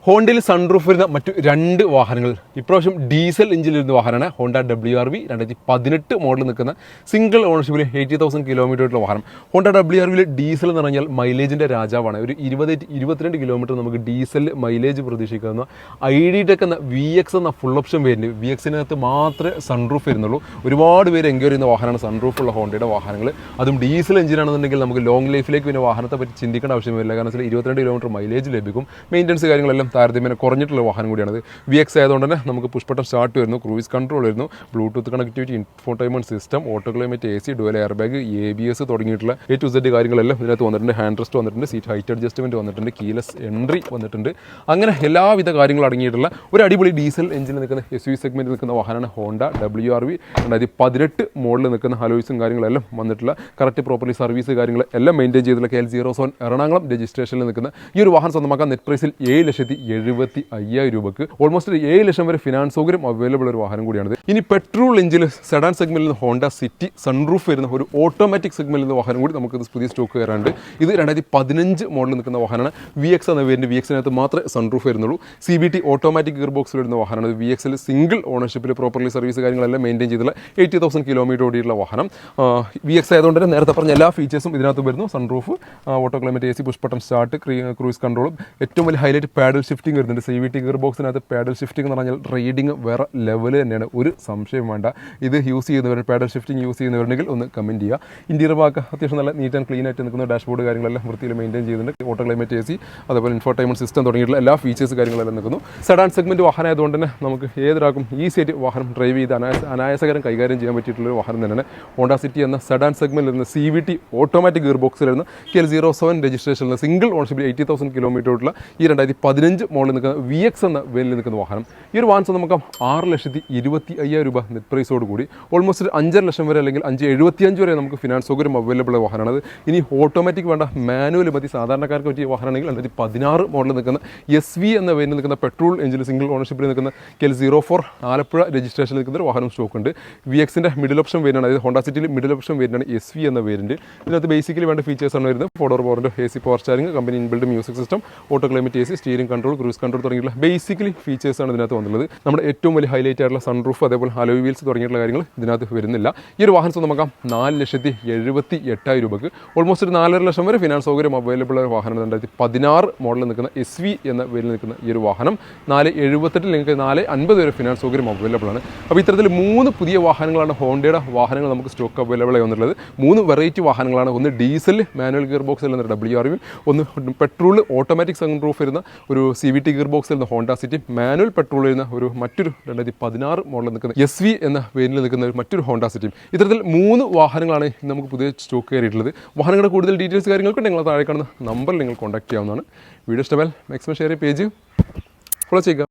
ഹോണ്ടയിൽ sunroof വരുന്ന മറ്റു രണ്ട് വാഹനങ്ങൾ ഇപ്രാവശ്യം ഡീസൽ എഞ്ചിനിലിരുന്ന വാഹനമാണ് ഹോണ്ട WRV 2018 മോഡൽ നിൽക്കുന്ന സിംഗിൾ ഓണർഷിപ്പിൽ 80,000 കിലോമീറ്ററുള്ള വാഹനം. ഹോണ്ട WRVയിൽ ഡീസൽ എന്ന് പറഞ്ഞാൽ മൈലേജിൻ്റെ രാജാവാണ്. ഒരു 22 കിലോമീറ്റർ നമുക്ക് ഡീസൽ മൈലേജ് പ്രതീക്ഷിക്കുന്ന ID.TEC എന്ന VX എന്ന ഫുൾ ഓപ്ഷൻ വേരിയൻറ്റ്. VXനകത്ത് മാത്രമേ സൺറൂഫ് വരുന്നുള്ളൂ. ഒരുപാട് പേര് എൻക്വയറി ചെയ്യുന്ന വാഹനമാണ് സൺറൂഫുള്ള ഹോണ്ടയുടെ വാഹനങ്ങൾ. അതും ഡീസൽ എഞ്ചിനാണെന്നുണ്ടെങ്കിൽ നമുക്ക് ലോങ് ലൈഫിലേക്ക് പിന്നെ വാഹനത്തെ പറ്റി ചിന്തിക്കേണ്ട ആവശ്യമില്ല. കാരണം വെച്ചാൽ 22 കിലോമീറ്റർ മൈലേജ് ലഭിക്കും. മെയിൻ്റനൻസ് കാര്യങ്ങളെല്ലാം താരതമ്യേന കുറഞ്ഞിട്ടുള്ള വാഹനം കൂടിയാണത്. VX ആയതുകൊണ്ട് തന്നെ നമുക്ക് പുഷ് ബട്ടൺ സ്റ്റാർട്ട് വരുന്നു, ക്രൂയിസ് കൺട്രോൾ വരുന്നു, Bluetooth connectivity, infotainment system, auto climate AC, dual air bag, ABS തുടങ്ങിയിട്ടുള്ള A to Z കാര്യങ്ങളെല്ലാം ഇതിനകത്ത് വന്നിട്ടുണ്ട്. ഹാൻഡ് റെസ്റ്റ് വന്നിട്ടുണ്ട്, സീറ്റ് ഹൈറ്റ് അഡ്ജസ്റ്റ്മെൻറ്റ് വന്നിട്ടുണ്ട്, കീലെസ് എൻട്രി വന്നിട്ടുണ്ട്. അങ്ങനെ എല്ലാവിധ കാര്യങ്ങളും അടങ്ങിയിട്ടുള്ള ഒരു അടിപൊളി ഡീസൽ എഞ്ചിനിൽ നിൽക്കുന്ന SUV സെഗ്മെൻറ്റിൽ നിൽക്കുന്ന വാഹനമാണ് ഹോണ്ട WRV 2018 മോഡലിൽ നിൽക്കുന്ന അലോയ്സും കാര്യങ്ങളെല്ലാം വന്നിട്ടുള്ള കറക്റ്റ് പ്രോപ്പർലി സർവീസ് കാര്യങ്ങൾ എല്ലാം മെയിൻറ്റെയിൻ ചെയ്തിട്ടുള്ള KL07 എറണാകുളം രജിസ്ട്രേഷനിൽ നിൽക്കുന്ന ഈ ഒരു വാഹനം സ്വന്തമാക്കാൻ നെറ്റ് പ്രൈസിൽ 7,75,000 രൂപയ്ക്ക് ഓൾമോസ്റ്റ് 7 ലക്ഷം വരെ ഫിനാൻസ് സൗകര്യം അവൈലബിൾ ഒരു വാഹനം കൂടിയാണിത്. ഇനി പെട്രോൾ എഞ്ചിൻ സെഡാൻ സെഗ്മെന്റിൽ നിന്ന് ഹോണ്ട സിറ്റി സൺറൂഫ് വരുന്ന ഒരു ഓട്ടോമാറ്റിക് സെഗ്മെന്റിൽ നിന്ന് വാഹനം കൂടി നമുക്ക് പുതിയ സ്റ്റോക്ക് കയറാണ്ട്. ഇത് 2015 മോഡലിൽ നിൽക്കുന്ന വാഹനമാണ്. VX എന്ന വേരിയന്റ്. VXനകത്ത് മാത്രമേ സൺറൂഫ് വരുന്നുള്ളൂ. CVT ഓട്ടോമാറ്റിക് ഗിയർ ബോക്സിൽ വരുന്ന വാഹനമാണ്. VXൽ സിംഗിൾ ഓണർഷിപ്പിൽ പ്രോപ്പർലി സർവീസ് കാര്യങ്ങളെല്ലാം മെയിൻറ്റെയിൻ ചെയ്തുള്ള 80,000 കിലോമീറ്റർ ഓടിയുള്ള വാഹനം. VX ആയതുകൊണ്ട് തന്നെ നേരത്തെ പറഞ്ഞ എല്ലാ ഫീച്ചേഴ്സും ഇതിനകത്ത് വരുന്നു. Sunroof, auto climate AC, push button start, cruise കൺട്രോളും ഏറ്റവും വലിയ ഹൈലൈറ്റ് പാഡൽ ഷിഫ്റ്റിംഗ് വരുന്നുണ്ട്. CVT ഗിയർ ബോക്സിനകത്ത് പാഡൽ ഷിഫ്റ്റിംഗ് എന്ന് പറഞ്ഞാൽ റൈഡിങ് വേറെ ലെവൽ തന്നെയാണ്, ഒരു സംശയം വേണ്ട. ഇത് യൂസ് ചെയ്യുന്നവർ, പാഡൽ ഷിഫ്റ്റിംഗ് യൂസ് ചെയ്യുന്നവരുണ്ടെങ്കിൽ ഒന്ന് കമൻറ്റ് ചെയ്യുക. ഇന്റീരിയർ ഭാഗം അത്യാവശ്യം നല്ല നീറ്റ് ആൻഡ് ക്ലീൻ ആയിട്ട് നിൽക്കുന്ന ഡാഷ്ബോർഡ് കാര്യങ്ങളെല്ലാം വൃത്തിയിൽ മെയിൻറ്റെയിൻ ചെയ്യുന്നുണ്ട്. ഓട്ടോ ക്ലൈമറ്റ് AC, അതുപോലെ ഇൻഫോർടൈൻമെൻറ്റ് സിസ്റ്റം തുടങ്ങിയിട്ടുള്ള എല്ലാ ഫീച്ചേഴ്സ് കാര്യങ്ങളെല്ലാം നിൽക്കുന്നു. സെഡാൻ സെഗ്മെൻറ്റ് വാഹനം ആയതുകൊണ്ട് തന്നെ നമുക്ക് ഏതൊരാൾക്കും ഈസി ആയിട്ട് വാഹനം ഡ്രൈവ് ചെയ്ത് അനായാസകരം കൈകാര്യം ചെയ്യാൻ പറ്റിയിട്ടുള്ളൊരു വാഹനം തന്നെയാണ് ഹോണ്ട സിറ്റി എന്ന സെഡാൻ സെഗ്മെൻറ്റിൽ നിന്ന്. CVT ഓട്ടോമാറ്റിക് ഗിയർ ബോക്സിൽ വരുന്ന KL07 രജിസ്ട്രേഷനിൽ സിംഗിൾ ഓണർഷിപ്പിൽ 80,000 കിലോമീറ്ററുള്ള ഈ 2015 മോഡലിൽ നിൽക്കുന്ന VX എന്ന വേരിയന്റിൽ നിൽക്കുന്ന വാഹനം. ഈ ഒരു വാഹനം നമുക്ക് 6,25,000 രൂപ നെറ്റ് പ്രൈസോട് കൂടി ഓൾമോസ്റ്റ് 5.5 ലക്ഷം വരെ അല്ലെങ്കിൽ 5,75 വരെ നമുക്ക് ഫിനാൻസ് സൗകര്യം അവൈലബിൾ വാഹനമാണ്. ഇനി ഓട്ടോമാറ്റിക് വേണ്ട, മാനുവൽ മതി, സാധാരണക്കാർക്ക് പറ്റിയ വാഹനമാണെങ്കിൽ 2016 മോഡലിൽ നിൽക്കുന്ന SV എന്ന വേരിയന്റിൽ നിൽക്കുന്ന പെട്രോൾ എഞ്ചിൻ സിംഗിൾ ഓണർഷിപ്പിൽ നിൽക്കുന്ന KL04 ആലപ്പുഴ രജിസ്ട്രേഷനിൽ നിൽക്കുന്ന ഒരു വാഹനം സ്റ്റോക്ക് ഉണ്ട്. VXന്റെ മിഡിൽ ഓപ്ഷൻ വേരിയൻ്റ്, അതായത് ഹോണ്ട സിറ്റിയിൽ മിഡിൽ ഓപ്ഷൻ വേരിയൻ്റാണ് SV എന്ന വേരിയന്റ്. ഇതിനകത്ത് ബേസിക്കലി വേണ്ട ഫീച്ചേഴ്സാണ് വരുന്നത്. 4 പവറിൻ്റെ AC power steering, company inbuilt music system, auto climate AC, steering control, cruise control തുടങ്ങിയിട്ടുള്ള ബേസിക്കലി ഫീച്ചേഴ്സാണ് ഇതിനകത്ത് വന്നുള്ളത്. നമ്മുടെ ഏറ്റവും വലിയ ഹൈലൈറ്റ് ആയിട്ടുള്ള സൺറൂഫ്, അതേപോലെ അലോയ് വീൽസ് തുടങ്ങിയിട്ടുള്ള കാര്യങ്ങൾ ഇതിനകത്ത് വരുന്നില്ല. ഈ ഒരു വാഹനം സ്വന്തമാക്കാം 4,78,000 രൂപയ്ക്ക് ഓൾമോസ്റ്റ് 4.5 ലക്ഷം വരെ ഫിനാൻസ് സൗകര്യം അവൈലബിൾ ആയ വാഹനം. 2016 മോഡലിൽ നിൽക്കുന്ന SV എന്ന വേരിൽ നിൽക്കുന്ന ഈ ഒരു വാഹനം 4,78 നിങ്ങൾക്ക് 4,50 വരെ ഫിനാൻസ് സൗകര്യം അവൈലബിൾ ആണ്. അപ്പോൾ ഇത്തരത്തിൽ 3 പുതിയ വാഹനങ്ങളാണ് ഹോണ്ടയുടെ വാഹനങ്ങൾ നമുക്ക് സ്റ്റോക്ക് അവൈലബിൾ ആയി വന്നിട്ടുള്ളത്. 3 വെറൈറ്റി വാഹനങ്ങളാണ്. ഒന്ന് ഡീസൽ മാനുവൽ ഗിയർ ബോക്സിൽ നിന്ന് WRV, ഒന്ന് പെട്രോൾ ഓട്ടോമാറ്റിക് സൺറൂഫ് വരുന്ന ഒരു CVT ഗിയർ ബോക്സിൽ നിന്ന് ഹോണ്ട സിറ്റി, മാനുവൽ പെട്രോൾ വരുന്ന ഒരു മറ്റൊരു 2016 മോഡലിൽ നിൽക്കുന്ന SV എന്ന വേരിയന്റിൽ നിൽക്കുന്ന മറ്റൊരു ഹോണ്ട സിറ്റി. ഇത്തരത്തിൽ 3 വാഹനങ്ങളാണ് നമുക്ക് പുതിയ സ്റ്റോക്ക് കയറിയിട്ടുള്ളത്. വാഹനങ്ങളുടെ കൂടുതൽ ഡീറ്റെയിൽസ് കാര്യങ്ങൾക്ക് നിങ്ങൾ താഴെ കാണുന്ന നമ്പറിൽ നിങ്ങൾ കോൺടാക്ട് ചെയ്യാവുന്നതാണ്. വീഡിയോ ഇഷ്ടമായാൽ മാക്സിമം ഷെയർ പേജ് ഫോളോ ചെയ്യുക.